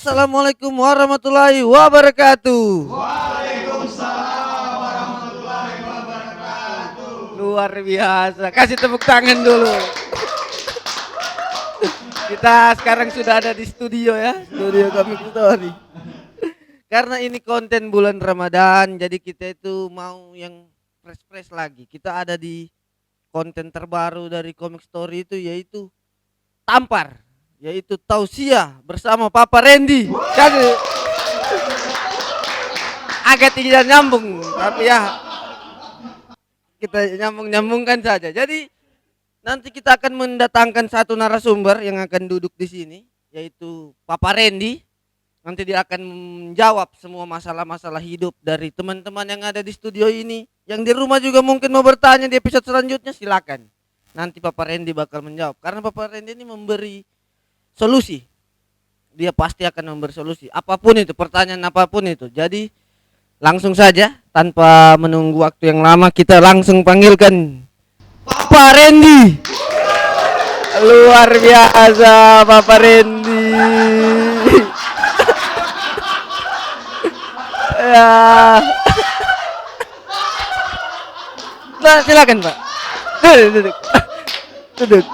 Assalamualaikum warahmatullahi wabarakatuh. Luar biasa. Kasih tepuk tangan dulu. Kita sekarang sudah ada di studio ya, studio Comic Story. Karena ini konten bulan Ramadan, jadi kita itu mau yang fresh lagi. Kita ada di konten terbaru dari Comic Story itu yaitu Tampar, yaitu tausiah bersama Papa Randy. Jadi agak tidak nyambung, tapi ya kita nyambungkan saja. Jadi nanti kita akan mendatangkan satu narasumber yang akan duduk di sini, yaitu Papa Randy. Nanti dia akan menjawab semua masalah-masalah hidup dari teman-teman yang ada di studio ini. Yang di rumah juga mungkin mau bertanya di episode selanjutnya, silakan. Nanti Papa Randy bakal menjawab. Karena Papa Randy ini memberi solusi. Dia pasti akan memberi solusi. Apapun itu, pertanyaan apapun itu. Jadi langsung saja, tanpa menunggu waktu yang lama, kita langsung panggilkan Papa Randy. Luar biasa Papa Randy. Ya. Nah, silakan Pak. Duduk.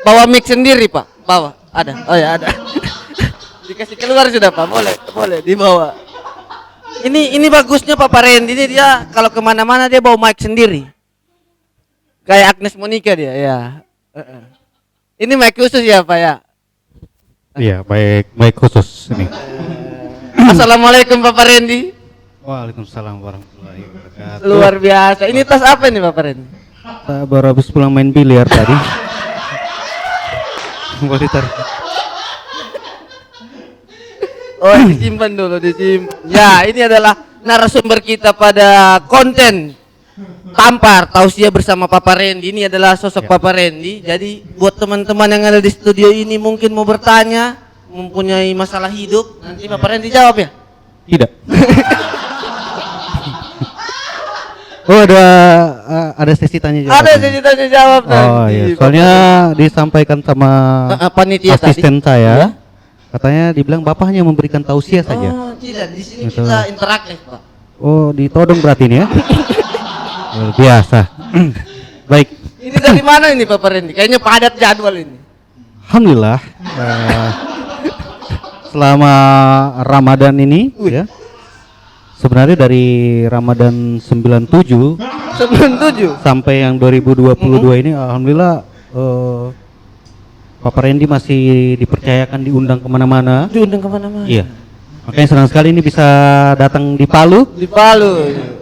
Bawa mic sendiri Pak. Bawa. Ada. Oh ya ada. Dikasih keluar sudah Pak. Boleh dibawa. Ini bagusnya Papa Randy ini, dia kalau kemana-mana dia bawa mic sendiri. Kayak Agnes Monica dia ya. Ini mic khusus ya Pak ya. Iya, baik khusus ini. Assalamualaikum Papa Randy. Waalaikumsalam warahmatullahi wabarakatuh. Luar biasa. Ini tas apa nih Papa Randy? Baru habis pulang main biliar tadi. Boleh taruh. Oh, disimpan dulu, disimpan. Ya, ini adalah narasumber kita pada konten Tampar tausiah bersama Papa Randy. Ini adalah sosok Papa Randy. Jadi buat teman-teman yang ada di studio ini mungkin mau bertanya, mempunyai masalah hidup, nanti Papa Randy jawab ya? Tidak. Oh, ada sesi tanya jawab. Ada sesi tanya jawab nanti. Oh iya, soalnya disampaikan sama panitia asisten tadi. saya. Ya? Katanya dibilang bapak hanya memberikan tausiah saja. Oh, tidak. Di sini Betul. kita interaktif, Pak. Oh, ditodong berarti ini ya. Luar biasa. Baik. Ini dari mana ini Papa Randy? Kayaknya padat jadwal ini. Alhamdulillah. Selama Ramadan ini ya. Sebenarnya dari Ramadan 97 sampai yang 2022 ini alhamdulillah Papa Randy masih dipercayakan diundang kemana-mana. Iya. Makanya senang sekali ini bisa datang di Palu.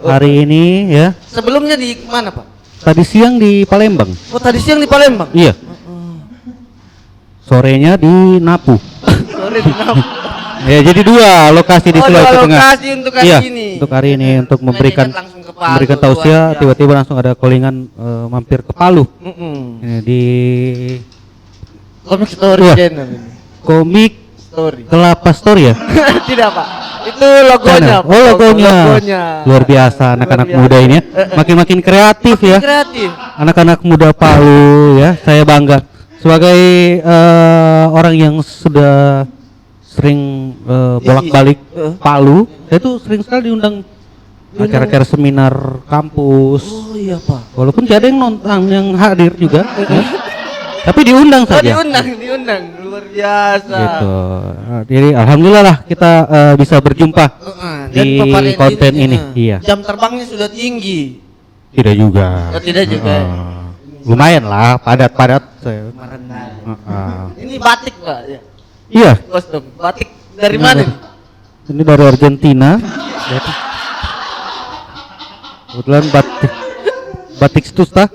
Hari ini ya. Sebelumnya di mana Pak? Tadi siang di Palembang. Oh, tadi siang di Palembang? Iya. Sorenya di Napu. Sore di Napu. Ya, jadi dua lokasi di Sulawesi Tengah. Lokasi untuk hari ini. Untuk hari ini untuk memberikan tausiah, tiba-tiba langsung ada callingan mampir ke Palu. Ini di Comic Story channel ini. Comic Story. Kelapa Story ya? Tidak Pak. Itu logonya. Oh, logonya. Luar biasa anak-anak muda ini ya. Makin kreatif ya. Kreatif. Anak-anak muda Palu ya. Saya bangga sebagai orang yang sudah sering bolak-balik Palu. Saya tuh sering sekali diundang acara-acara seminar kampus. Oh iya Pak. Walaupun tidak ada yang nonton, yang hadir juga. Ya. Tapi diundang saja. Diundang. Luar biasa. Gitu. Jadi alhamdulillah lah kita bisa berjumpa di konten ini. Iya. Jam terbangnya sudah tinggi. Tidak juga. Oh, tidak juga. Lumayan lah, padat-padat. Ini batik Pak ya. Iya. Kostum batik dari mana nih? Ini dari Argentina. Kebetulan batik Stusta.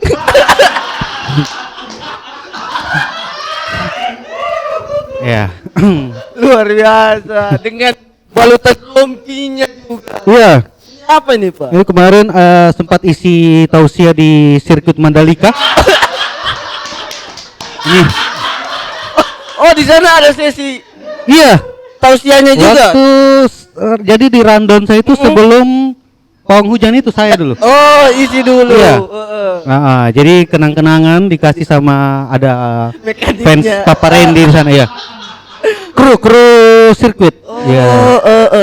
Ya. Luar biasa dengan balutan rompinya juga. Iya. Apa ini Pak? Ini kemarin sempat isi tausiah di sirkuit Mandalika. Ini. Oh, di sana ada sesi. Iya. Tausiahnya juga. Waktu jadi di rundown saya itu sebelum pawang hujan itu saya dulu. Oh, isi dulu. Iya. Heeh. Jadi kenang-kenangan dikasih sama ada Mekaniknya. fans Papa Randy di sana ya. Kru sirkuit. Oh, Ya.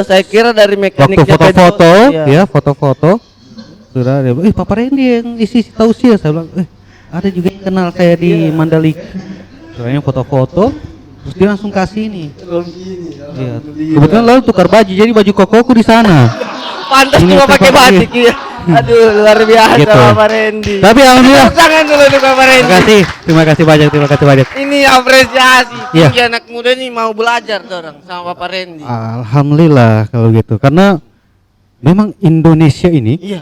saya kira dari Waktu mekaniknya foto-foto, Iya. ya foto-foto. Sudah dia, Papa Randy yang isi tausiah. Saya bilang, ada juga yang kenal saya di Mandalika. Soalnya foto-foto, terus dia langsung kasih ini. Iya. Kebetulan lalu tukar baju, jadi baju kokoku di sana. Pantas Ini cuma apa, pakai Pak? batik ya. Aduh, luar biasa Gitu. Bapak Randy. Tapi alhamdulillah. Tepuk tangan dulu untuk Bapak Randy. Terima kasih banyak. Ini apresiasi. Iya. Tinggi anak muda nih mau belajar tuh orang sama Bapak Randy. Alhamdulillah kalau gitu, karena memang Indonesia ini Iya.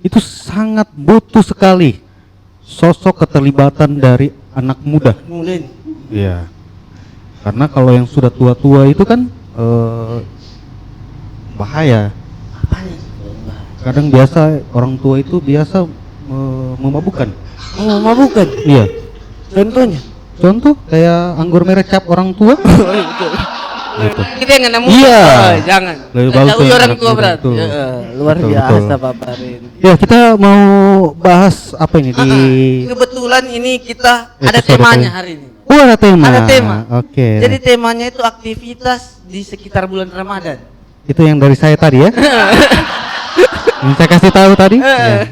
itu sangat butuh sekali sosok keterlibatan dari anak muda. Mulai. Iya. Karena kalau yang sudah tua-tua itu kan bahaya. Apanya? Kadang biasa orang tua itu biasa memabukkan. Oh, mabukan. Iya. Contohnya. Contoh kayak anggur merah cap orang tua. Gitu. Kita yang nggak Iya. Jangan. Lebih bagus Jauh tuh, orang tua betul, berarti. betul. Ya, luar Betul, biasa betul. Bapak Randy. Ya, kita mau bahas apa ini di Kebetulan ini kita ada episode temanya kali. hari ini. Oh, ada tema. Ada tema. Oke. Jadi temanya itu aktivitas di sekitar bulan Ramadan. Itu yang dari saya tadi ya. Yang saya kasih tahu tadi. Ya.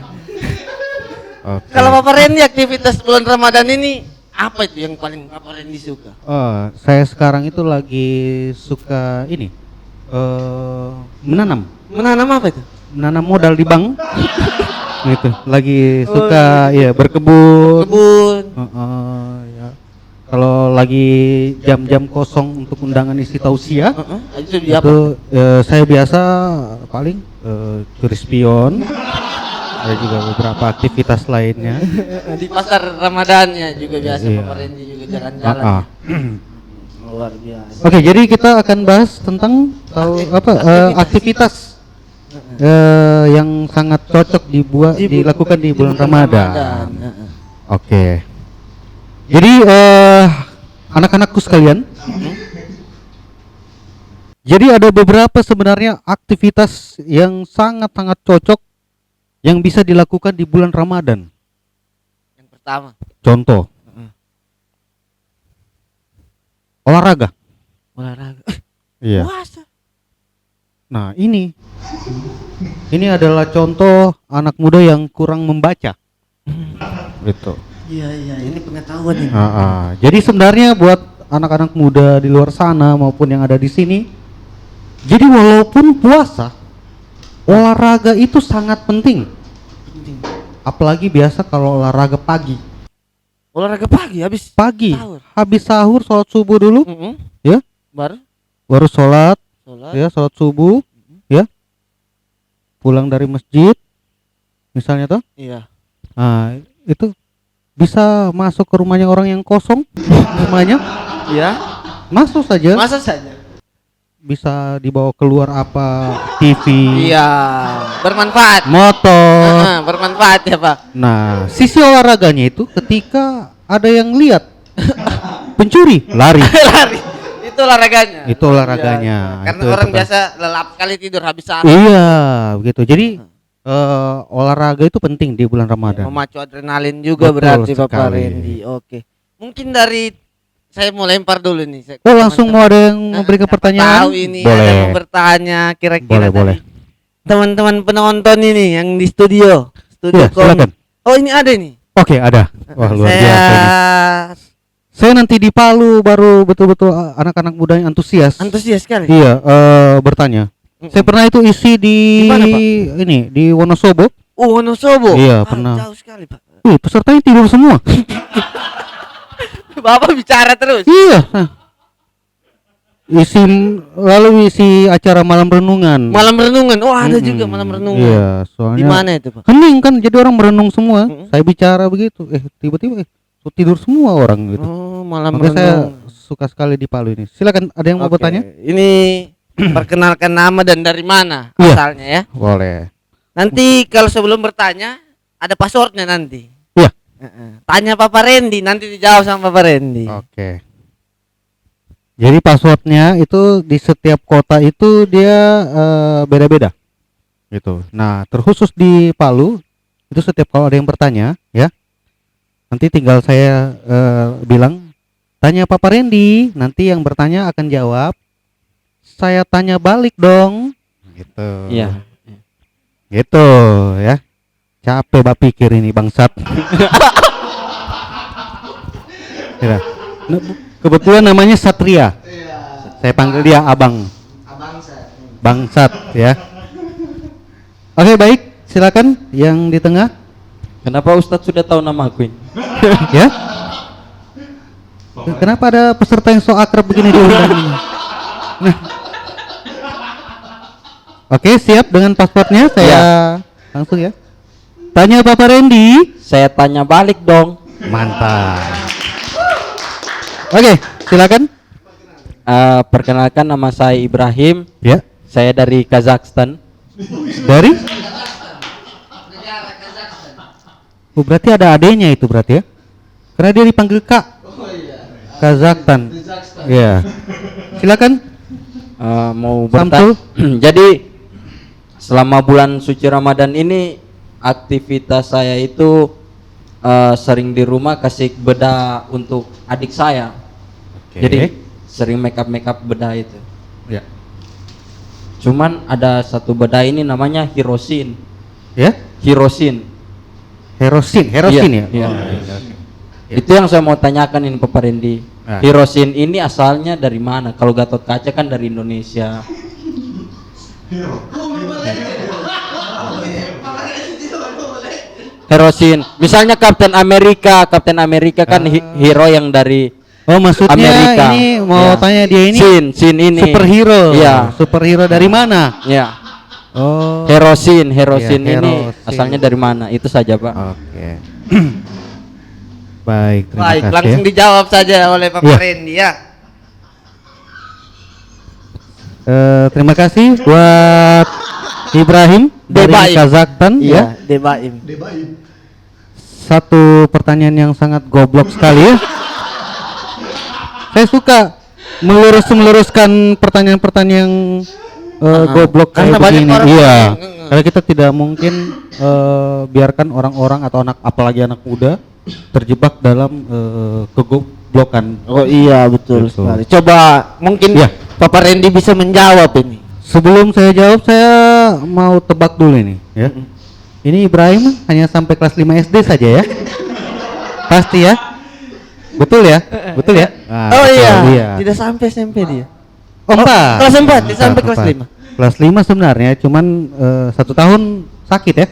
Oke. Kalau Bapak Randy aktivitas bulan Ramadan ini apa itu yang paling Bapak Randy suka? Oh, saya sekarang itu lagi suka ini menanam Apa itu? menanam modal di bank. Gitu. Lagi suka ya berkebun. Kebun. Ya. Kalau lagi jam-jam kosong untuk undangan isi tausiah, Itu dia apa? itu saya biasa paling curi spion. Ada juga beberapa aktivitas lainnya. Di pasar Ramadannya juga biasa Iya. Bapak Randy juga jalan-jalan. Luar biasa. Oke, jadi kita akan bahas tentang aktivitas yang sangat cocok dilakukan di bulan Ramadan. Oke. Jadi anak-anakku sekalian, jadi ada beberapa sebenarnya aktivitas yang sangat-sangat cocok yang bisa dilakukan di bulan Ramadan. Yang pertama, Contoh, olahraga. olahraga. Iya. Puasa. Nah, ini adalah contoh anak muda yang kurang membaca. Gitu. Iya, ini pengetahuan ini. Jadi sebenarnya buat anak-anak muda di luar sana maupun yang ada di sini, jadi walaupun puasa, olahraga itu sangat penting. Apalagi biasa kalau olahraga pagi. Olahraga pagi habis sahur. Habis sahur sholat subuh dulu, ya, baru sholat, ya, sholat subuh, ya, pulang dari masjid, misalnya toh, Iya. nah itu bisa masuk ke rumahnya orang yang kosong, rumahnya, Iya. masuk saja, Masa saja. bisa dibawa keluar apa, TV, Iya, bermanfaat. motor. Bermanfaat ya, Pak. Nah, sisi olahraganya itu ketika ada yang lihat pencuri, lari. Lari. Itu olahraganya. Itu olahraganya. Karena Itu orang kan. biasa lelap kali tidur habis sahur. Iya, begitu. Jadi olahraga itu penting di bulan Ramadan. Memacu adrenalin juga Betul berarti Bapak sekali. Randy. Oke. Mungkin dari saya mau lempar dulu nih. Oh, langsung mau ada yang memberikan Siapa pertanyaan? Tahu ini ada yang mau bertanya kira-kira Boleh. tadi. Teman-teman penonton ini yang di studio. Ya, silakan. Oh, ini ada nih. Oke, ada. Wah, luar Saya biasa ini. Saya nanti di Palu baru betul-betul anak-anak muda yang antusias. antusias sekali. Iya, bertanya. Saya pernah itu isi di Di mana, Pak? ini di Wonosobo. Oh, Wonosobo. Iya, pernah. Jauh sekali, Pak. Pesertanya tidur semua. Bapak bicara terus. Iya. Nah. Isi acara malam renungan. Malam renungan. Oh, ada juga malam renungan. Iya, soalnya Di mana itu, Pak? hening kan, jadi orang merenung semua. Saya bicara begitu, tiba-tiba tidur semua orang gitu. Oh, malam Makanya saya renungan. suka sekali di Palu ini. Silakan, ada yang mau Oke, bertanya? Ini perkenalkan nama dan dari mana Iya. asalnya ya. Boleh. Nanti kalau sebelum bertanya ada passwordnya nanti. Iya. Tanya Papa Randy, nanti dijawab sama Papa Randy. Oke. Jadi passwordnya itu di setiap kota itu dia beda-beda. Gitu. Nah, terkhusus di Palu itu setiap kalau ada yang bertanya, ya, nanti tinggal saya bilang tanya Papa Randy, nanti yang bertanya akan jawab. Saya tanya balik dong. Gitu. Iya. Gitu, ya. Capek bak pikir ini bangsat. Ya. Nah, kebetulan namanya Satria. Saya panggil dia Abang. Bangsat, ya. Oke, baik. Silakan yang di tengah. Kenapa Ustadz sudah tahu nama aku ini? Ya. Kenapa ada peserta yang so akrab begini diundang ini? Nah. Oke, siap dengan paspornya saya langsung ya. Tanya Bapak Randy. Saya tanya balik dong. Mantap. Oke, silakan. Perkenalkan, nama saya Ibrahim. Ya. Saya dari Kazakhstan. Dari? Oh, berarti ada adanya itu berarti ya? Karena dia dipanggil Kak. Kazakhstan. Ya. Silakan. Mau Samsul. Jadi selama bulan suci Ramadan ini aktivitas saya itu sering di rumah kasih bedah untuk adik saya. Oke. Jadi sering make up bedah itu. Ya. Cuman ada satu bedah ini namanya Hirosin. Ya? Hirosin. Herosin Iya, ya? iya. Oh, iya. Itu yang saya mau tanyakan ini Pak Randy. Nah. Hirosin ini asalnya dari mana? Kalau Gatot Kaca kan dari Indonesia. Hirosin. Misalnya Kapten Amerika kan hero yang dari Oh, maksudnya Amerika. ini mau Ya. tanya dia ini Sin ini. superhero. Iya. Superhero dari mana? Ya. Oh. Hirosin Iya, ini Hirosin. asalnya dari mana? Itu saja, Pak. Oke. Baik, terima Baik, kasih. langsung Ya. dijawab saja oleh Papa Iya. Randy ya. Terima kasih buat Ibrahim dari Debaim. Kazakhstan ya. Debaim. Satu pertanyaan yang sangat goblok sekali ya. Saya suka meluruskan pertanyaan-pertanyaan yang goblok Karena kayak banyak begini. orang Iya. yang- Karena kita tidak mungkin biarkan orang-orang atau anak apalagi anak muda terjebak dalam kegoblokan. Oh iya, betul Betul. sekali. Coba mungkin Ya. Papa Randy bisa menjawab ini. Sebelum saya jawab, saya mau tebak dulu ini ya. Ini Ibrahim hanya sampai kelas 5 SD saja ya. Pasti ya. Betul ya? Betul ya? Ah, Oh betul, iya. Tidak sampai SMP dia. Oh, enggak. kelas 4, Enggak, sampai kelas empat. 5. Kelas 5 sebenarnya, cuman 1 tahun sakit ya.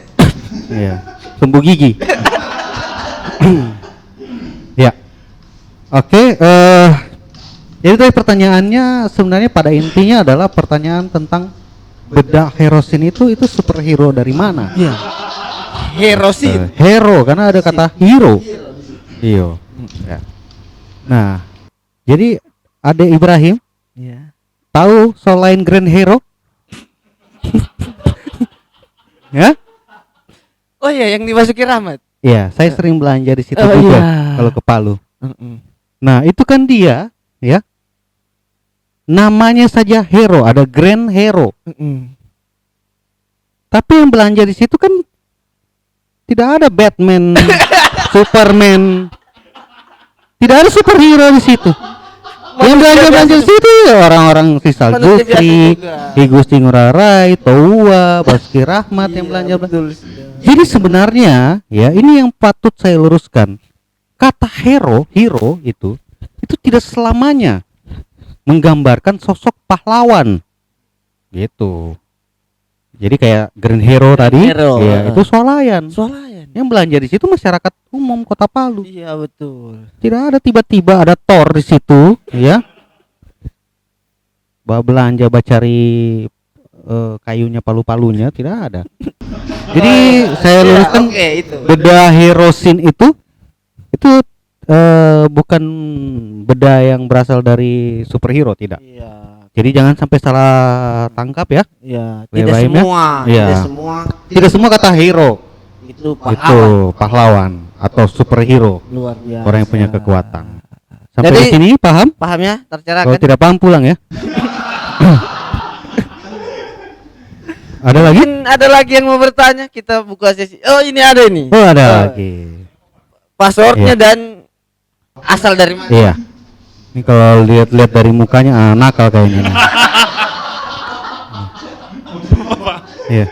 Iya. Tumbuh gigi. Ya. Oke, jadi tadi pertanyaannya sebenarnya pada intinya adalah pertanyaan tentang bedah Hirosin itu superhero dari mana? Iya. Hirosin. Hero karena ada kata hero. Iya. Ya. Nah, jadi Ade Ibrahim Iya. tahu selain Grand Hero? Ya? Oh iya, yang dimasuki Rahmat. Iya, saya sering belanja di situ Oh, juga iya. kalau ke Palu. Nah, itu kan dia, ya. Namanya saja hero, ada Grand Hero. Tapi yang belanja di situ kan tidak ada Batman, Superman. Tidak ada superhero di situ. Yang belanja di situ ya orang-orang Sisal Manusia biasa Jufri, juga. Ki Gusti Ngurah Rai, Towa, Basuki Rahmat yang belanja. Jadi sebenarnya ya ini yang patut saya luruskan. Kata hero itu tidak selamanya menggambarkan sosok pahlawan. Gitu. Jadi kayak Grand Hero tadi, Hero. ya itu swalayan. Swalayan. Yang belanja di situ masyarakat umum Kota Palu. Iya, betul. Tidak ada tiba-tiba ada Thor di situ, ya. Belanja cari kayunya palu-palunya tidak ada. Jadi saya luruskan Oke, itu. bedah Hirosin itu bukan bedah yang berasal dari superhero, tidak. Iya. Jadi jangan sampai salah tangkap ya. Iya, Tidak tidak semua, Iya. tidak semua Tidak semua kata hero itu itu pahlawan atau superhero, luar biasa. orang yang punya kekuatan. Sampai Jadi- di sini paham? Paham ya? Tercerahkan. Kalau tidak paham pulang ya. Ada lagi? Mungkin ada lagi yang mau bertanya, kita buka sesi. Oh, ini ada ini. Oh, ada Oh, lagi. Passwordnya Iya. dan asal dari mana? Iya. Ini kalau lihat-lihat dari mukanya nakal kayaknya. nih. Iya.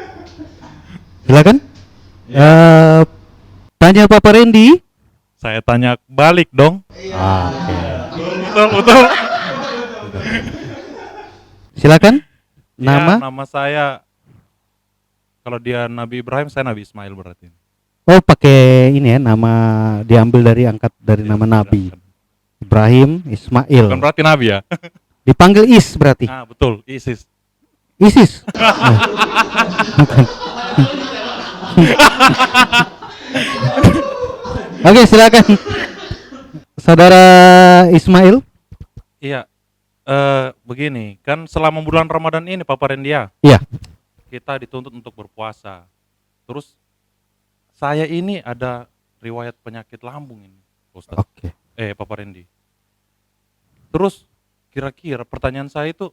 Silakan. Tanya Papa Randy. Saya tanya balik dong. Oke. Betul. Silakan. Ya, Nama? nama saya. Kalau dia Nabi Ibrahim, saya Nabi Ismail berarti. Oh, pakai ini ya, nama diambil dari angkat dari nama Nabi. Ibrahim Ismail. Bukan berarti Nabi ya. Dipanggil Is berarti. Nah, betul, ISIS. ISIS. Bukan. Oke, silakan. Saudara Ismail. Iya. Begini, kan selama bulan Ramadan ini Papa Rendia, Iya. kita dituntut untuk berpuasa. Terus saya ini ada riwayat penyakit lambung ini, Ustaz. Oke. Papa Rendi. Terus kira-kira pertanyaan saya itu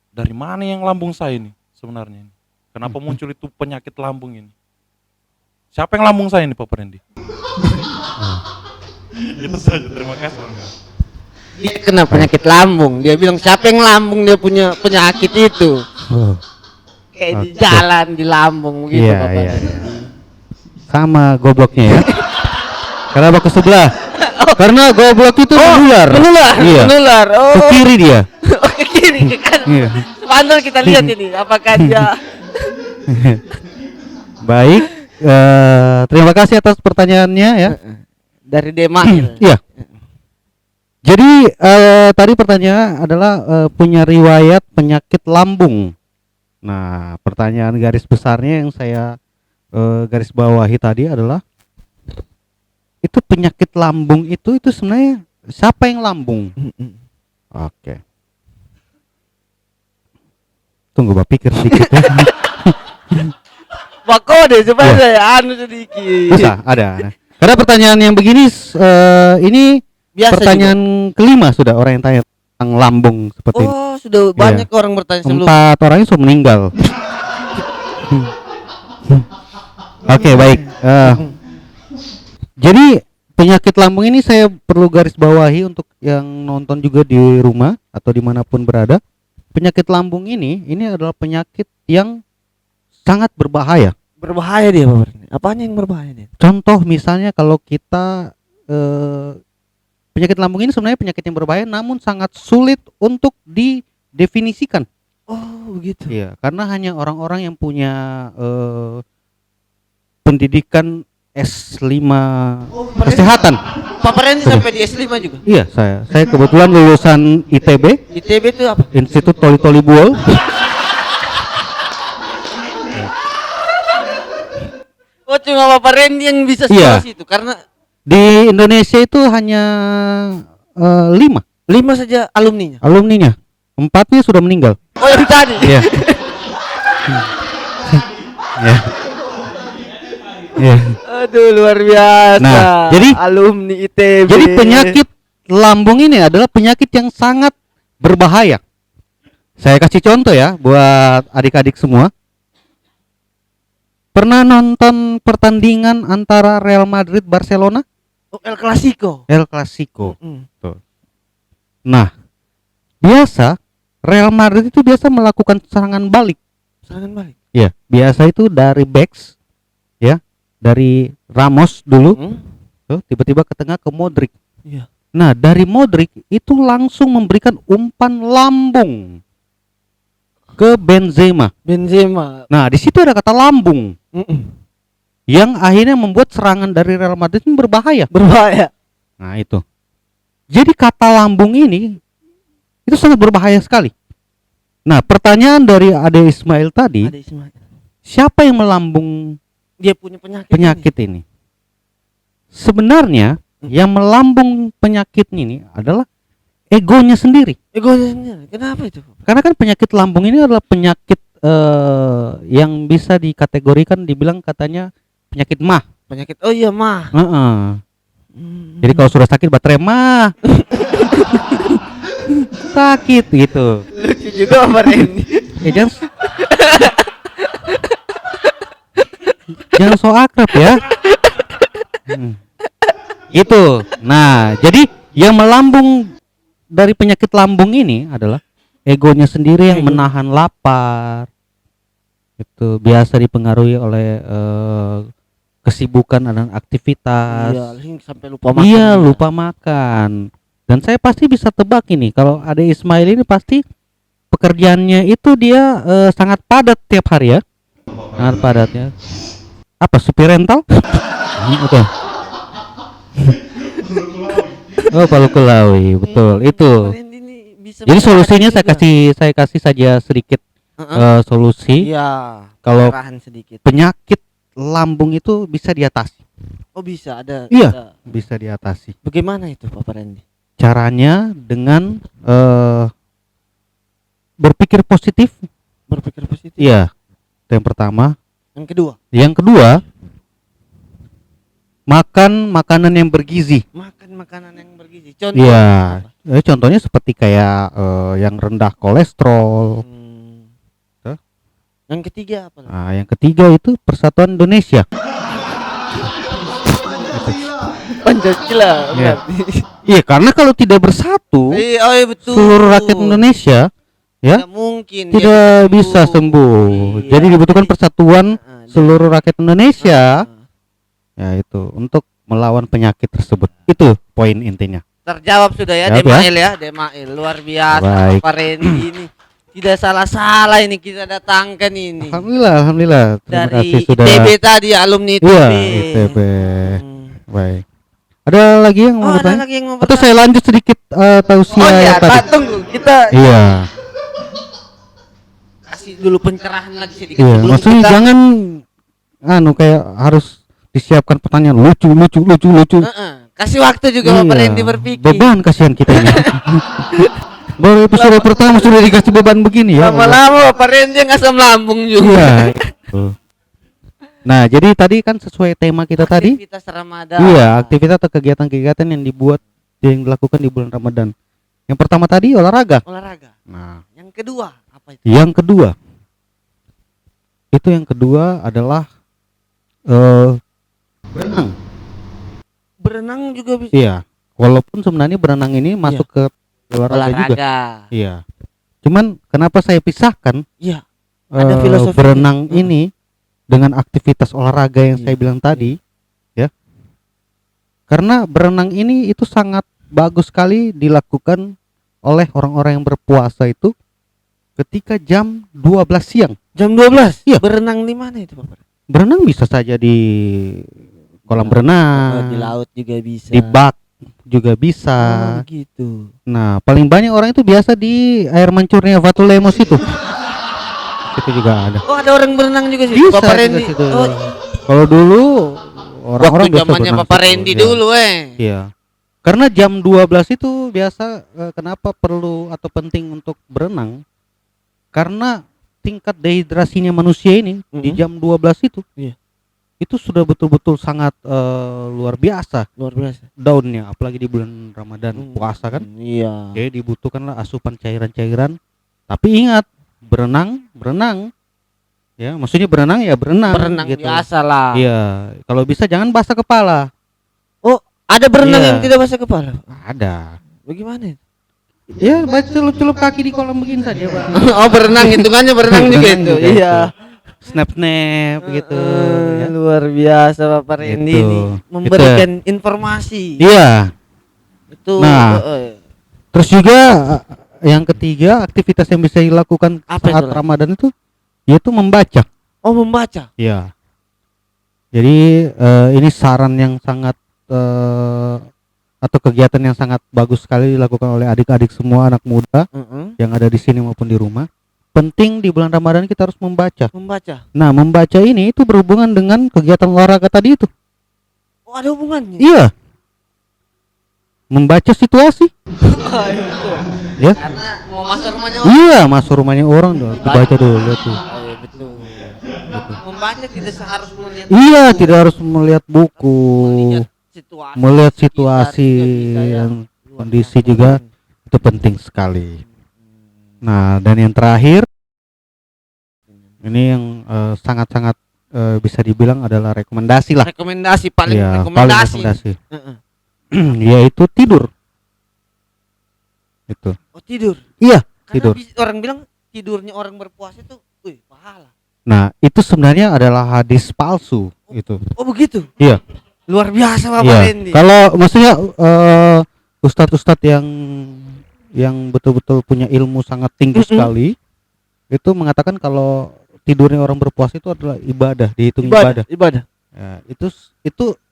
dari mana yang lambung saya ini sebenarnya ini? Kenapa muncul itu penyakit lambung ini? Siapa yang lambung saya ini, Papa Rendi? Itu saja, terima kasih. Dia kena penyakit lambung. Dia bilang siapa yang lambung dia punya penyakit itu. Oh. Kayak di Oke. jalan di lambung gitu Iya, Bapak. iya, iya. Sama gobloknya ya. Karena ke sebelah. Karena goblok itu menular. Menular, Iya. menular. Oh, Ke kiri dia. ke kiri ke kanan. Iya. Pantul kita lihat ini apakah dia Baik. Terima kasih atas pertanyaannya ya. dari Demail. Iya. Jadi tadi pertanyaan adalah punya riwayat penyakit lambung. Nah, pertanyaan garis besarnya yang saya garis bawahi tadi adalah itu penyakit lambung itu sebenarnya siapa yang lambung? Oke. Tunggu Bapak pikir sedikit ya. Pak kode supaya Iya. saya anu sedikit. Bisa, ada. Karena pertanyaan yang begini ini Biasa pertanyaan kelima sudah orang yang tanya tentang lambung seperti ini. Oh, sudah banyak orang bertanya sebelum. 4 orangnya sudah meninggal. Oke, baik. Jadi penyakit lambung ini saya perlu garis bawahi untuk yang nonton juga di rumah atau dimanapun berada. Penyakit lambung ini adalah penyakit yang sangat berbahaya. Berbahaya dia, Bapak. Apanya yang berbahaya dia? Contoh misalnya kalau kita penyakit lambung ini sebenarnya penyakit yang berbahaya namun sangat sulit untuk didefinisikan. Oh, begitu. Iya, karena hanya orang-orang yang punya pendidikan S5 kesehatan. Papa Randy sampai di S5 juga. Iya, saya kebetulan lulusan ITB, ITB itu apa? Institut Toli Buol. Oh, cuma Bapak Randy yang bisa Iya. sekolah situ karena Di Indonesia itu hanya 5 saja alumninya. alumninya. 4-nya sudah meninggal. Oh, yang tadi. Iya. Iya. Iya. Aduh, luar biasa. Nah, jadi- alumni ITB. Jadi penyakit lambung ini adalah penyakit yang sangat berbahaya. Saya kasih contoh ya buat adik-adik semua. Pernah nonton pertandingan antara Real Madrid Barcelona? Oh, El Clasico. El Clasico. Mm. Nah, biasa Real Madrid itu biasa melakukan serangan balik. Serangan balik. Ya, biasa itu dari backs, ya, dari Ramos dulu, tuh, tiba-tiba ke tengah ke Modric. Iya. Nah, dari Modric itu langsung memberikan umpan lambung ke Benzema. Benzema. Nah, di situ ada kata lambung yang akhirnya membuat serangan dari Real Madrid ini berbahaya. Berbahaya. Nah, itu. Jadi kata lambung ini itu sangat berbahaya sekali. Nah, pertanyaan dari Ade Ismail tadi, Ada Ismail. siapa yang melambung Dia punya penyakit. penyakit ini? Sebenarnya yang melambung penyakit ini adalah egonya sendiri. Egonya sendiri. Kenapa itu? Karena kan penyakit lambung ini adalah penyakit yang bisa dikategorikan dibilang katanya penyakit mah. Penyakit. Oh iya, mah. Heeh. Jadi kalau sudah sakit baterai mah sakit gitu. Lucu juga Bapak Randy. Ya, jangan Jangan so akrab ya. Itu. Nah, jadi yang melambung dari penyakit lambung ini adalah egonya sendiri yang menahan lapar. Itu biasa dipengaruhi oleh kesibukan dan aktivitas. Iya, sampai lupa makan. Iya, juga. lupa makan. Dan saya pasti bisa tebak ini kalau Ade Ismail ini pasti pekerjaannya itu dia sangat padat tiap hari ya. Sangat padat ya. Apa supir rental? Betul. Oh, Palu Kelawi, betul. Itu. Pak Randy ini bisa Jadi solusinya mencari juga. saya kasih saja sedikit solusi. Iya. Kalau Arahan sedikit. penyakit lambung itu bisa diatasi. Oh bisa ada. Iya. ada. Bisa diatasi. Bagaimana itu Pak Randy? Caranya dengan berpikir positif. Berpikir positif. Iya. Itu yang pertama. Yang kedua, Yang kedua, makan makanan yang bergizi. makan makanan yang bergizi. Contoh. Iya. apa? Contohnya seperti kayak yang rendah kolesterol. Tuh. Yang ketiga apa? lagi? Nah, yang ketiga itu Persatuan Indonesia. Pancasila. Iya. berarti. Iya, karena kalau tidak bersatu Oh iya betul. seluruh rakyat Indonesia ya Tidak mungkin. dia tidak bisa betul. sembuh. Iya. Jadi dibutuhkan persatuan Ah, seluruh rakyat Indonesia ah. ya itu untuk melawan penyakit tersebut. Itu poin intinya. Terjawab sudah ya, Jawab Demail ya, Demail luar biasa. Baik. Pak Randy ini tidak salah-salah ini kita datangkan ini Alhamdulillah. Terima dari kasih sudah. ITB tadi, alumni ITB. Iya, ITB. Hmm. Baik. Ada lagi yang mau Oh, ada bertanya? lagi yang mau Atau bertanya? saya lanjut sedikit tausiah Oh iya, tadi. tunggu kita Iya. kasih dulu pencerahan lagi sedikit Iya, sebelum maksudnya kita. jangan kayak harus disiapkan pertanyaan lucu. Kasih waktu juga Pak Iya, Randy berpikir. beban kasihan kita ini. Baru episode pertama sudah dikasih beban begini ya. Lama-lama Pak Randy ngasam lambung juga. Iya. Itu. Nah, jadi tadi kan sesuai tema kita tadi. Aktivitas Ramadan. Iya, aktivitas atau kegiatan-kegiatan yang dilakukan di bulan Ramadan. Yang pertama tadi olahraga. Olahraga. Nah, Yang kedua apa itu? yang kedua adalah berenang. Berenang juga bisa. Iya. Walaupun sebenarnya berenang ini masuk ke olahraga juga. Olahraga. Iya. Cuman kenapa saya pisahkan Iya. Ada filosofinya. berenang Hmm. ini dengan aktivitas olahraga yang Iya. saya bilang tadi, ya. Karena berenang ini itu sangat bagus sekali dilakukan oleh orang-orang yang berpuasa itu ketika jam 12 siang. Jam 12. Iya. Berenang di mana itu, Pak? Berenang bisa saja di kolam Oh, berenang, di laut juga bisa. di bak juga bisa. Oh, gitu. Nah, paling banyak orang itu biasa di air mancurnya Batu Lemos itu. Itu juga ada. Oh, ada orang berenang juga sih. Bisa Bapak juga Randy. situ. Oh, Kalau dulu orang-orang waktu biasa zamannya berenang Bapak situ, Randy iya. dulu, Iya. Karena jam 12 itu biasa kenapa perlu atau penting untuk berenang? Karena tingkat dehidrasinya manusia ini di Mhm. jam 12 itu. Iya. Itu sudah betul-betul sangat luar biasa Luar biasa. daunnya, apalagi di bulan Ramadan Hmm. puasa kan. Iya. Jadi dibutuhkanlah asupan cairan-cairan. Tapi ingat, berenang. Ya, maksudnya berenang ya berenang Berenang gitu. biasa lah. Iya, kalau bisa jangan basah kepala. Oh, ada berenang Iya. yang tidak basah kepala. Ada. Bagaimana? Ya, baca celup-celup kaki di kolam begini saja, Pak. Oh, berenang hitungannya berenang juga Berenang itu. juga Iya. Snap-snap gitu ya. Luar biasa Bapak Randy Gitu. ini memberikan informasi. Iya. Itu Nah. Terus juga yang ketiga, aktivitas yang bisa dilakukan Apa saat itu, Lan? Ramadan itu yaitu membaca. oh, membaca. Iya. Jadi ini saran yang sangat atau kegiatan yang sangat bagus sekali dilakukan oleh adik-adik semua anak muda yang ada di sini maupun di rumah. Penting di bulan Ramadan kita harus membaca. Membaca. Nah, membaca ini itu berhubungan dengan kegiatan olahraga tadi itu. Oh, ada hubungannya. Iya. Membaca situasi. Ya. Karena mau masuk rumahnya orang. Iya, masuk rumahnya orang dong. Dibaca dulu lihat tuh. Oh, iya, betul. Membaca tidak seharus melihat. Iya, buku. tidak harus melihat buku. Melihat situasi sekitar juga bisa, ya. yang kondisi juga itu penting sekali. Nah, dan yang terakhir Ini yang sangat-sangat bisa dibilang adalah rekomendasi lah. Rekomendasi paling Iya, paling rekomendasi. rekomendasi. Heeh. Yaitu tidur. Itu. Oh, tidur. Iya, Karena tidur. orang bilang tidurnya orang berpuasa itu, wih, pahala. Nah, itu sebenarnya adalah hadis palsu itu. Oh, begitu. Iya. Luar biasa Bapak Iya. Randy. Kalau maksudnya ustadz-ustadz yang betul-betul punya ilmu sangat tinggi sekali itu mengatakan kalau tidurnya orang berpuasa itu adalah ibadah, dihitung ibadah. Ibadah. Ya,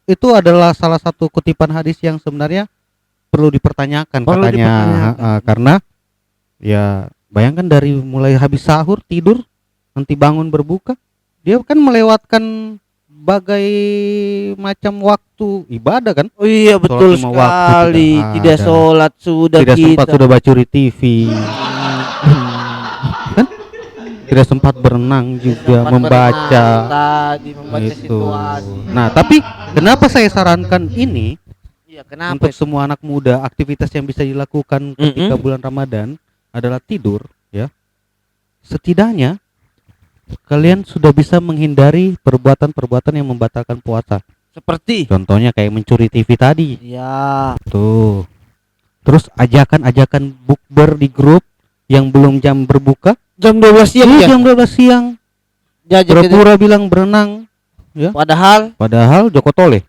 itu adalah salah satu kutipan hadis yang sebenarnya perlu dipertanyakan Perlu katanya. dipertanyakan. Karena ya bayangkan dari mulai habis sahur tidur nanti bangun berbuka, dia kan melewatkan bagai macam waktu ibadah kan. Oh iya, betul Sholat 5 waktu sekali. tidak Tidak ada. sholat sudah Tidak sempat kita. sudah bacuri TV. Kan? Tidak sempat berenang juga, Sempat membaca berenang tadi, membaca itu. situasi. Nah, tapi kenapa saya sarankan ini Iya, kenapa? untuk semua anak muda, aktivitas yang bisa dilakukan ketika bulan Ramadan adalah tidur, ya. Setidaknya kalian sudah bisa menghindari perbuatan-perbuatan yang membatalkan puasa. Seperti Contohnya kayak mencuri TV tadi. ya, Tuh. Terus ajakan-ajakan bukber di grup yang belum jam berbuka, jam 12 siang iya, ya. jam 12 siang. Jajak Pura-pura bilang berenang, ya. padahal Joko Tole.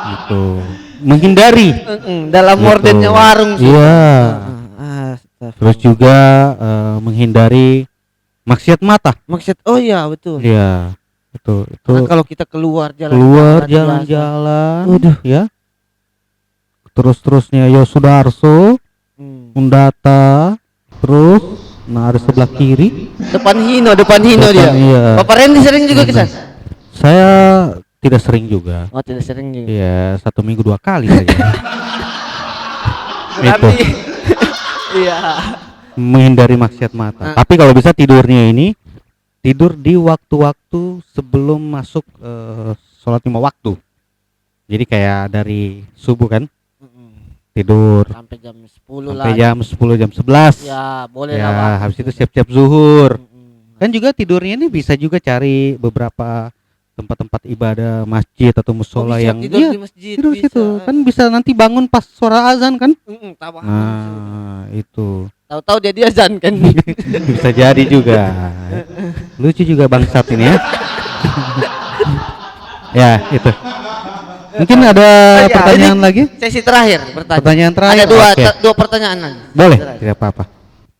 Gitu. Menghindari. dalam Gitu. mordennya warung sih. Iya. Astagfirullah. Terus juga menghindari maksiat mata. Maksud oh iya betul. Iya. Itu Karena kalau kita keluar keluar biasa. jalan-jalan, Waduh. ya. Terus-terusnya Yosudarso, Hmm. Undata, terus nah ada sebelah kiri. Depan Hino dia. Iya. Bapak Randy sering juga ke sana? Saya tidak sering juga. Oh, tidak sering juga. Iya, 1 minggu 2 kali saja. Berarti iya. Menghindari maksiat mata. Tapi kalau bisa tidurnya ini tidur di waktu-waktu sebelum masuk sholat 5 waktu. Jadi kayak dari subuh kan tidur Sampai jam 10 lah. sampai jam 10 jam 11. Ya, boleh Ya, lah. habis itu siap-siap zuhur. Kan juga tidurnya ini bisa juga cari beberapa tempat-tempat ibadah, masjid atau musola yang tidur iya, di masjid tidur bisa. situ. Kan bisa nanti bangun pas suara azan kan? Tahu. Nah, itu. Tahu-tahu dia diazan kan. Bisa jadi juga. Lucu juga bangsat ini ya. Ya, itu. Mungkin ada Oh, iya, pertanyaan ini lagi? Sesi terakhir Pertanyaan terakhir. Ada Oke. dua pertanyaan lagi. Boleh, Terakhir. tidak apa-apa.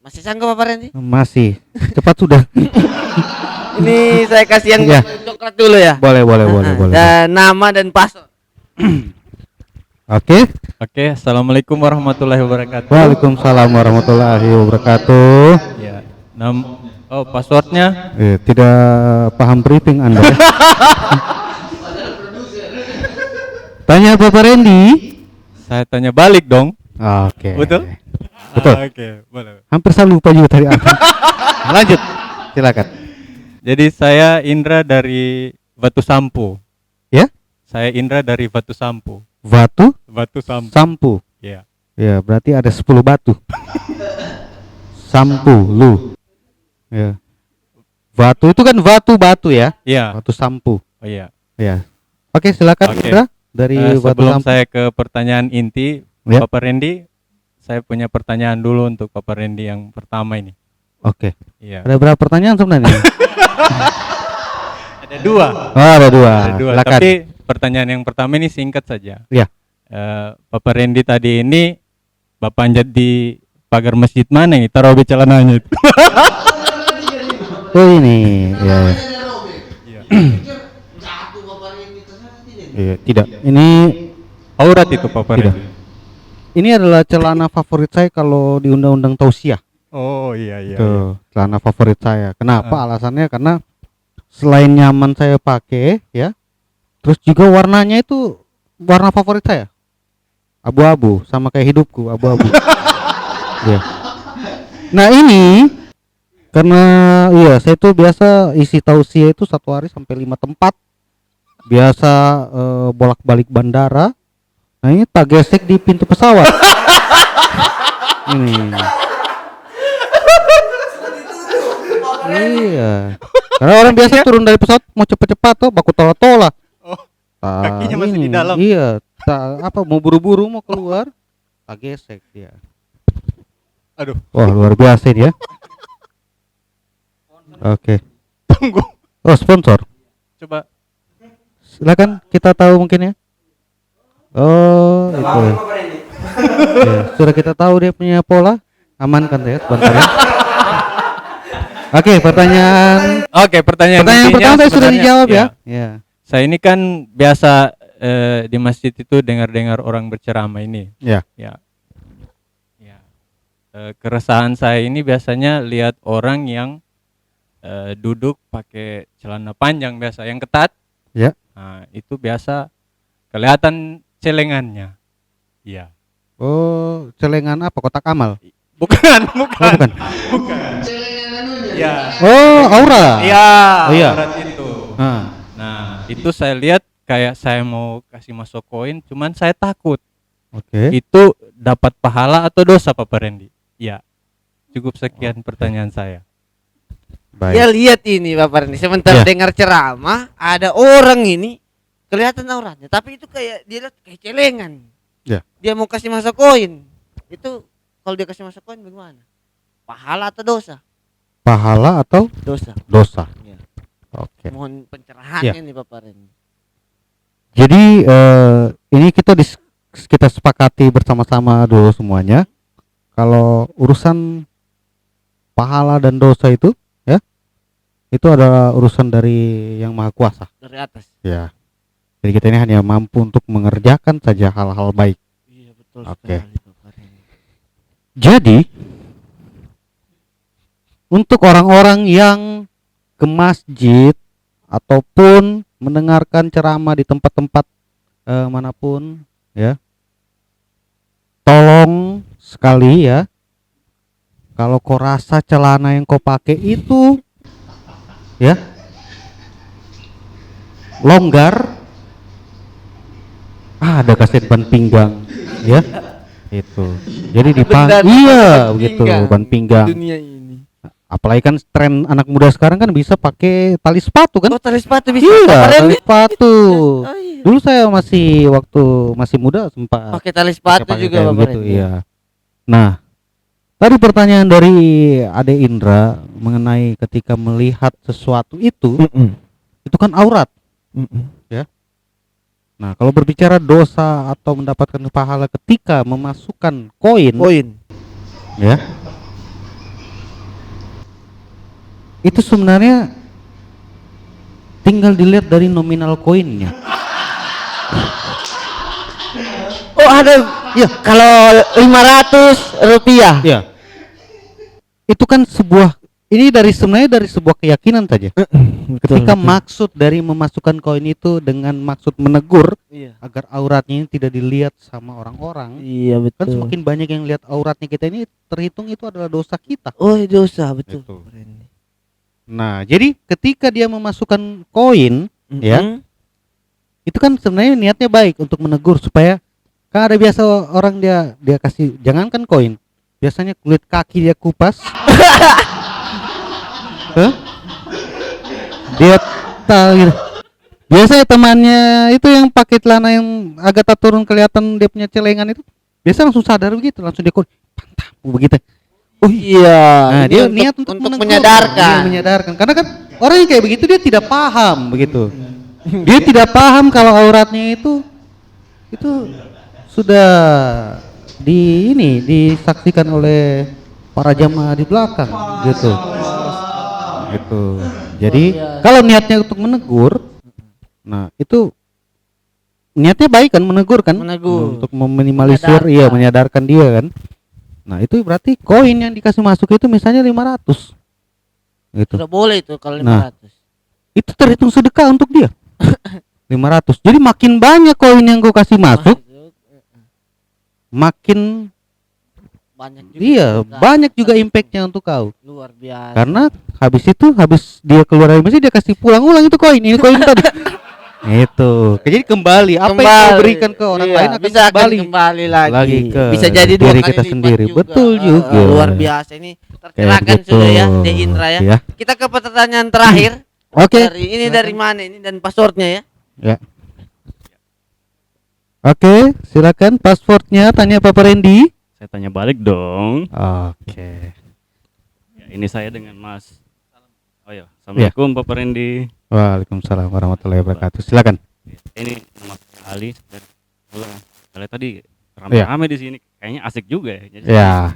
Masih sanggup Bapak Randy? Masih. Cepat sudah. Ini saya kasih yang Iya. coklat dulu ya. Boleh. Dan nama dan password. Oke. Oke, assalamualaikum warahmatullahi wabarakatuh. Waalaikumsalam warahmatullahi wabarakatuh. Ya, passwordnya Tidak paham briefing Anda. Tanya Bapak Randy. saya tanya balik dong. Oke. Betul? Betul. Oke, boleh. Hampir saya lupa juga tadi. Lanjut. Silakan. Jadi saya Indra dari Batu Sampu. Ya? Saya Indra dari Batu Sampu. Batu Batu Sampu. sampu. Ya. Ya, berarti ada 10 batu. Sampu lu. Ya. Batu itu kan batu ya. Iya. Batu sampu. Oh iya. Ya. Oke, silakan Oke. Indra dari Batu Sebelum Sampu. saya ke pertanyaan inti, Ya. Bapak Randy, saya punya pertanyaan dulu untuk Bapak Randy yang pertama ini. Oke. Iya. Ada berapa pertanyaan sebenarnya? Ada dua. Oh, ada dua. Ada dua. Silakan. Tapi pertanyaan yang pertama ini singkat saja. Ya. Bapak Randy tadi ini Bapak panjat di pagar masjid mana ini? Taruh celananya itu. Oh ini, ya. Iya, tidak. Ini Aurat itu Bapak Tidak. Randy. ini adalah celana favorit saya kalau di undang-undang tausiah. Oh iya iya. Tuh, celana favorit saya. Kenapa? Alasannya karena selain nyaman saya pakai, ya. Terus juga warnanya itu warna favorit saya. Abu-abu, sama kayak hidupku, abu-abu. Ya. Nah, ini karena iya, saya tuh biasa isi tausiah itu 1 hari sampai 5 tempat. Biasa bolak-balik bandara. Nah, ini tak gesek di pintu pesawat. Ini. Iya. Karena orang biasa turun dari pesawat mau cepat-cepat tuh baku tola-tola. Oh, Tak, kakinya masih di ini, dalam. Iya, tak apa mau buru-buru mau keluar, tak gesek dia. Aduh, Wah, luar biasa dia. Oke. tunggu. Oh, sponsor. Coba. Silakan kita tahu mungkin ya. Oh, itu. Ya, sudah kita tahu dia punya pola. Amankan ya sebentar ya. Oke, pertanyaan Pertanyaan pertanyaan intinya pertama tadi sudah sebenarnya, dijawab ya. ya. Ya. Saya ini kan biasa di masjid itu dengar-dengar orang berceramah ini. Ya. Ya. Ya. Keresahan saya ini biasanya lihat orang yang duduk pakai celana panjang biasa yang ketat. Ya. Nah, itu biasa kelihatan celengannya. Iya. Oh, celengan apa? Kotak amal. Bukan, Oh, bukan. bukan. Ya. Oh, aura. Iya, Oh, iya. aurat itu. Nah, Nah, itu saya lihat kayak saya mau kasih masuk koin, cuman saya takut. oke. Itu dapat pahala atau dosa, Pak Randy? Ya. Cukup sekian pertanyaan saya. Ya Baik. lihat ini Bapak Reni, sebentar Ya. dengar ceramah ada orang ini kelihatan auratnya, tapi itu kayak dia lihat kayak celengan. Ya. Dia mau kasih masuk koin. Itu kalau dia kasih masuk koin bagaimana? Pahala atau dosa? Pahala atau Dosa. dosa? Ya. Oke. Mohon pencerahannya Ya. nih Bapak Reni. Jadi ini kita sepakati bersama-sama dulu semuanya. Kalau urusan pahala dan dosa itu, ya, itu adalah urusan dari Yang Maha Kuasa. Dari atas. Ya. Jadi kita ini hanya mampu untuk mengerjakan saja hal-hal baik. Iya betul Oke. sekali Bapak Reni. Jadi untuk orang-orang yang ke masjid ataupun mendengarkan ceramah di tempat-tempat manapun, ya, tolong sekali ya, kalau kau rasa celana yang kau pakai itu ya longgar, ada kaset ban pinggang ya, itu jadi Benar, iya ban begitu, pinggang ban pinggang. di dunia ini. Apalagi kan tren anak muda sekarang kan bisa pakai tali sepatu kan. Oh, tali sepatu bisa. Iya, Bapak tali Reni. sepatu. Oh, iya. Dulu saya waktu masih muda sempat Pakai tali sepatu pakai juga kayak Bapak begitu, Reni. iya. Nah, tadi pertanyaan dari Ade Indra mengenai ketika melihat sesuatu itu kan aurat. Ya. Nah, kalau berbicara dosa atau mendapatkan pahala ketika memasukkan koin, ya, itu sebenarnya tinggal dilihat dari nominal koinnya. Oh, ada. Ya, Kalau 500 rupiah. ya. Itu kan sebenarnya dari sebuah keyakinan saja. Ketika maksud dari memasukkan koin itu dengan maksud menegur Iya. agar auratnya ini tidak dilihat sama orang-orang. Iya Kan betul. semakin banyak yang lihat auratnya kita ini, terhitung itu adalah dosa kita. Oh, dosa betul. Itu. Bapak Reni. Nah, jadi ketika dia memasukkan koin, ya, Mm-mm. itu kan sebenarnya niatnya baik untuk menegur supaya, kan ada biasa orang dia kasih, jangankan koin, biasanya kulit kaki dia kupas. Hah? Dia tahu. Biasanya temannya itu yang pakai celana yang agak tak turun kelihatan dia punya celengan itu, biasa langsung sadar begitu, langsung dia pantang begitu. Oh iya. Nah, Ini dia niat untuk menegur, menyadarkan. iya, menyadarkan. Karena kan orang yang kayak begitu dia tidak paham begitu. Dia tidak paham kalau auratnya itu sudah disaksikan oleh para jamaah di belakang gitu. Gitu. Jadi kalau niatnya untuk menegur, nah itu niatnya baik kan, menegur kan, Menegur. untuk meminimalisir, iya, menyadarkan dia kan. Nah, itu berarti koin yang dikasih masuk itu misalnya 500. Gitu. Sudah boleh itu kalau Nah. 500. Itu terhitung sedekah untuk dia. 500. Jadi makin banyak koin yang kau kasih masuk, makin banyak juga. iya, sedekah. banyak juga impactnya untuk kau. Luar biasa. Karena habis dia keluar dari masjid dia kasih pulang ulang itu koin. Ini koin tadi. Itu. Jadi kembali apa yang kau berikan ke orang lain akan bisa kembali kembali lagi. lagi ke bisa jadi dua diri kali kita lipat sendiri. juga. Betul juga. Luar biasa ini tercerahkan Kayak sudah ya gitu. De Indra ya. Ya. Kita ke pertanyaan terakhir. Oke. Dari mana ini dan passwordnya ya? Ya. Oke, silakan passwordnya tanya Papa Randy. Saya tanya balik dong. Oke. Ya, ini saya dengan Mas. Oh ya, Assalamualaikum Bapak Randy. Waalaikumsalam warahmatullahi wabarakatuh. Silakan. Ini Mas Ali dari Kalian tadi Iya. ramai di sini. Kayaknya asik juga ya. Jadi Ya.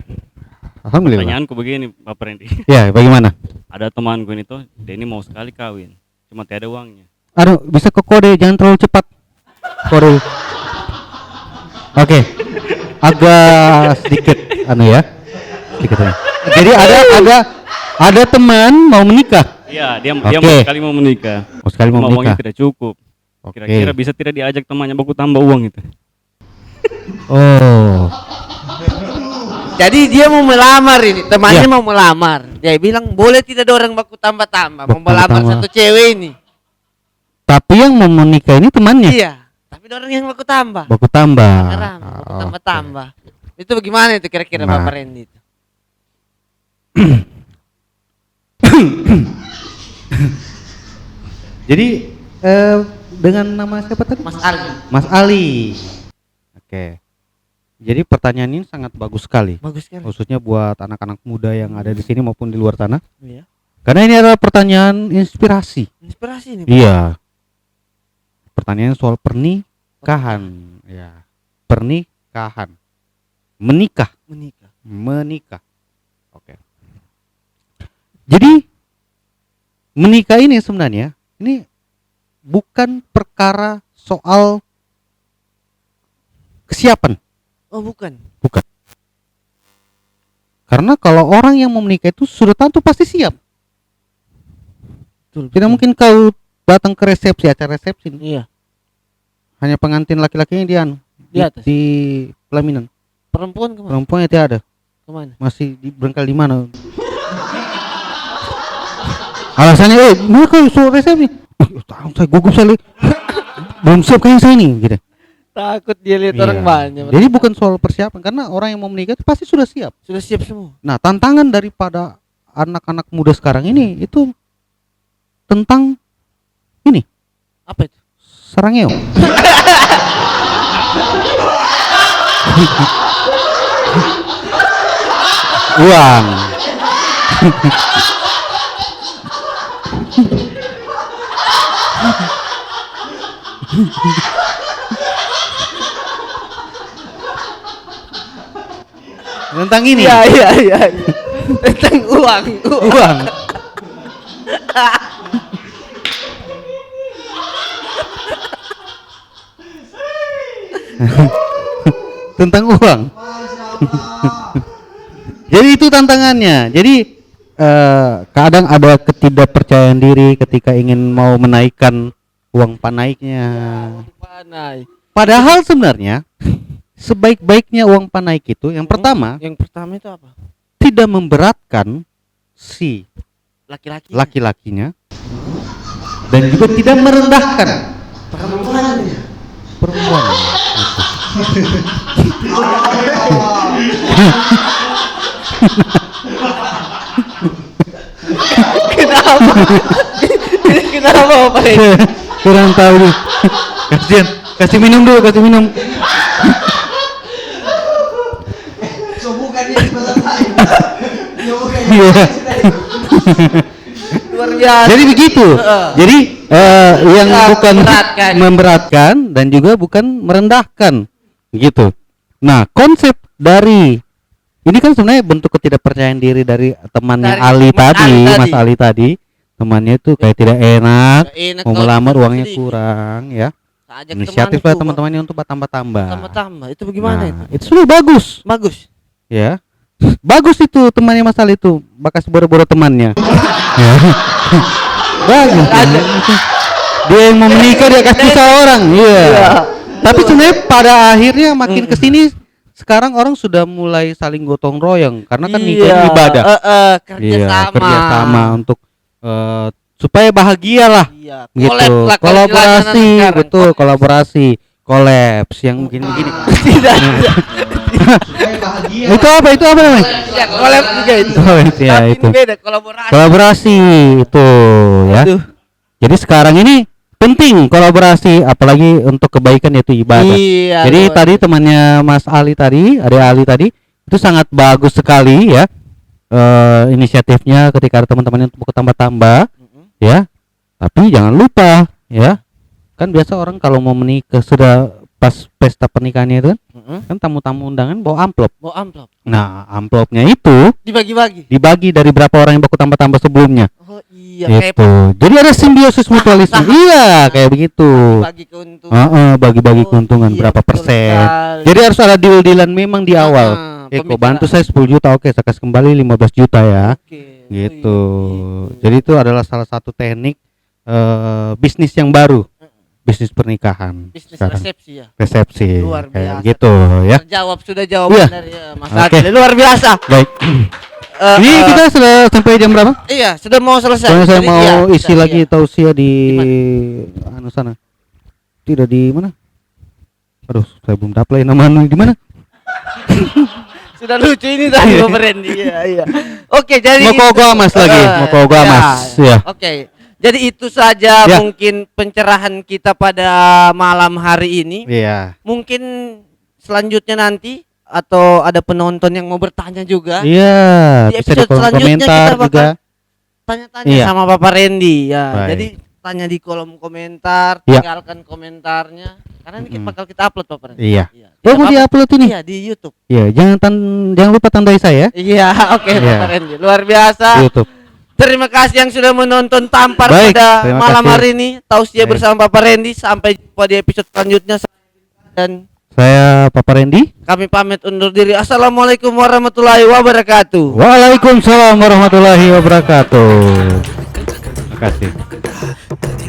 Alhamdulillah. pertanyaanku begini Bapak Randy. Ya, bagaimana? Ada temanku ini tuh, dia ini mau sekali kawin, cuma tiada uangnya. Aduh, bisa ke kode, jangan terlalu cepat. Kode. Oke. Agak sedikit ya. Sedikit ya. Jadi ada teman mau menikah. Iya, dia Oke. mau sekali mau menikah. Oh, sekali mau Cuma uangnya menikah. tidak cukup. Oke. Kira-kira bisa tidak diajak temannya baku tambah uang itu? Oh. Jadi dia mau melamar ini, temannya Iya. mau melamar. Dia bilang boleh tidak ada orang baku tambah-tambah, mau Baku melamar tambah-tambah. satu cewek ini. Tapi yang mau menikah ini temannya. Iya, tapi ada orang yang baku tambah. Baku tambah. Haram, baku Oke. tambah-tambah. Itu bagaimana itu kira-kira Nah. Bapak Randy itu? Jadi dengan nama siapa tadi? Mas Ali. Mas Ali. Oke. Jadi pertanyaan ini sangat bagus sekali, Bagus sekali. khususnya buat anak-anak muda yang ada di sini maupun di luar sana. Iya. Karena ini adalah pertanyaan inspirasi. Inspirasi nih. Iya. Pertanyaan soal pernikahan, ya. Pernikahan. Menikah, Menikah. menikah. Oke. Jadi menikah ini sebenarnya ini bukan perkara soal kesiapan. Oh, bukan. Karena kalau orang yang mau menikah itu sudah tentu pasti siap. Betul. Tidak mungkin kau datang ke resepsi, acara resepsi Iya. hanya pengantin laki-lakinya di anu, Di atas. di pelaminan. Perempuan kemana? Perempuannya tidak ada, Kemana? masih di berangkali di mana. Alasannya, mana kau suruh resepsi? Tahu saya gugup sekali. Belum siap kayaknya saya ini, gitu. Takut dia lihat orang Iya. banyak. Jadi bukan soal persiapan, karena orang yang mau menikah itu pasti sudah siap. Sudah siap semua. Nah, tantangan daripada anak-anak muda sekarang ini itu tentang ini, Apa itu? sarangeo. Uang. Tentang ini. Iya. Tentang uang. Uang. Tentang uang. Jadi itu tantangannya. Jadi kadang ada ketidakpercayaan diri ketika ingin mau menaikkan uang panaiknya. Panai. Padahal sebenarnya sebaik-baiknya uang panaik itu yang pertama Yang pertama itu apa? tidak memberatkan si Laki-laki. laki-lakinya dan juga tidak merendahkan Perempuannya. perempuan. Kenapa? Kenapa Bapak Randy? Kurang tahu nih. Kasihan. Kasih minum dulu, kasih minum. Iya. Luar biasa. Jadi begitu. Jadi yang Tidak bukan memberatkan. memberatkan dan juga bukan merendahkan, gitu. Nah, konsep dari ini kan sebenarnya bentuk ketidakpercayaan diri dari temannya Dari Ali Mas tadi, Ali tadi. Mas Ali tadi. Temannya itu kayak tidak enak, Nggak enak mau kalau melamar uangnya sedikit. kurang, ya. Ajak Inisiatif lah teman-temannya untuk tambah-tambah. Tambah-tambah. Itu bagaimana itu? Nah, itu sudah bagus, Bagus. ya. Bagus itu temannya Mas Ali itu, bakas boro-boro temannya. Ya. Bagus. Dia yang mau menikah dia kasih seorang, iya. Tapi sebenarnya pada akhirnya makin kesini sekarang orang sudah mulai saling gotong royong karena kan nikah ini ibadah. Kerja Iya, sama. kerja sama untuk supaya bahagia lah. Iya, Gitu. collab lah kalau Kolaborasi, jalanan sekarang. betul, kolaborasi. Kolaps yang begini-begini. Tidak. Itu apa namanya? Ya, collab juga itu. Oh, itu ya, Tapi itu. ini beda kolaborasi. Kolaborasi itu ya. Aduh. Jadi sekarang ini penting kolaborasi, apalagi untuk kebaikan yaitu ibadah. Iya. Jadi luar tadi biasa. temannya Mas Ali tadi, Ade Ali tadi, itu sangat bagus sekali ya. Inisiatifnya ketika ada teman-teman yang mau tambah-tambah ya. Tapi jangan lupa ya. Kan biasa orang kalau mau menikah sudah pas pesta pernikahannya itu kan tamu-tamu undangan bawa amplop. Bawa amplop. Nah, amplopnya itu Dibagi-bagi. dibagi dari berapa orang yang baku tambah-tambah sebelumnya. Oh iya, kayak Itu. Jadi ada simbiosis mutualisme. Iya, kayak begitu. bagi keuntungan. Bagi-bagi Oh, keuntungan iya, berapa betul persen. sekali. Jadi harus ada deal-dealan memang di awal. Kok pemikiran. bantu saya 10 juta, oke, saya kasih kembali 15 juta ya. Oke. Gitu. Oh, iya, Jadi itu adalah salah satu teknik bisnis yang baru. Bisnis pernikahan. bisnis sekarang. resepsi ya. Resepsi. Luar Kayak biasa. gitu ya. Terjawab sudah jawaban Iya. dari Mas Oke. Adil. Luar biasa. Baik. Ini kita sudah sampai jam berapa? Iya, sudah mau selesai. Soalnya saya Jadi, mau iya, isi bisa, lagi iya. tausiah di anu sana. Tidak di mana? Aduh, saya belum dapat nama anu di mana? Sudah lucu ini tadi Bapak Randy. Iya, iya. Oke, jadi Mau itu, Mas lagi, mau ya, Mas. Ya. Oke. Jadi itu saja Ya. mungkin pencerahan kita pada malam hari ini. Iya. Mungkin selanjutnya nanti atau ada penonton yang mau bertanya juga, Iya, Di bisa di episode kolom selanjutnya komentar kita bakal juga. tanya-tanya Iya. sama Bapak Randy ya. Baik. Jadi tanya di kolom komentar, Iya. tinggalkan komentarnya. Karena ini Mm-mm. bakal kita upload Bapak Randy. Iya. Iya. Oh, mau Tidak apa-apa. di-upload ini? Iya, di YouTube. Iya, jangan lupa tandai saya Iya, oke Iya. Bapak Randy. Luar biasa. di YouTube. Terima kasih yang sudah menonton Tampar Baik, pada terima malam kasih. hari ini. Tausiah Baik. bersama Bapak Randy. Sampai jumpa di episode selanjutnya. Dan Saya Papa Randy. kami pamit undur diri. Assalamualaikum warahmatullahi wabarakatuh. Waalaikumsalam warahmatullahi wabarakatuh. Terima kasih.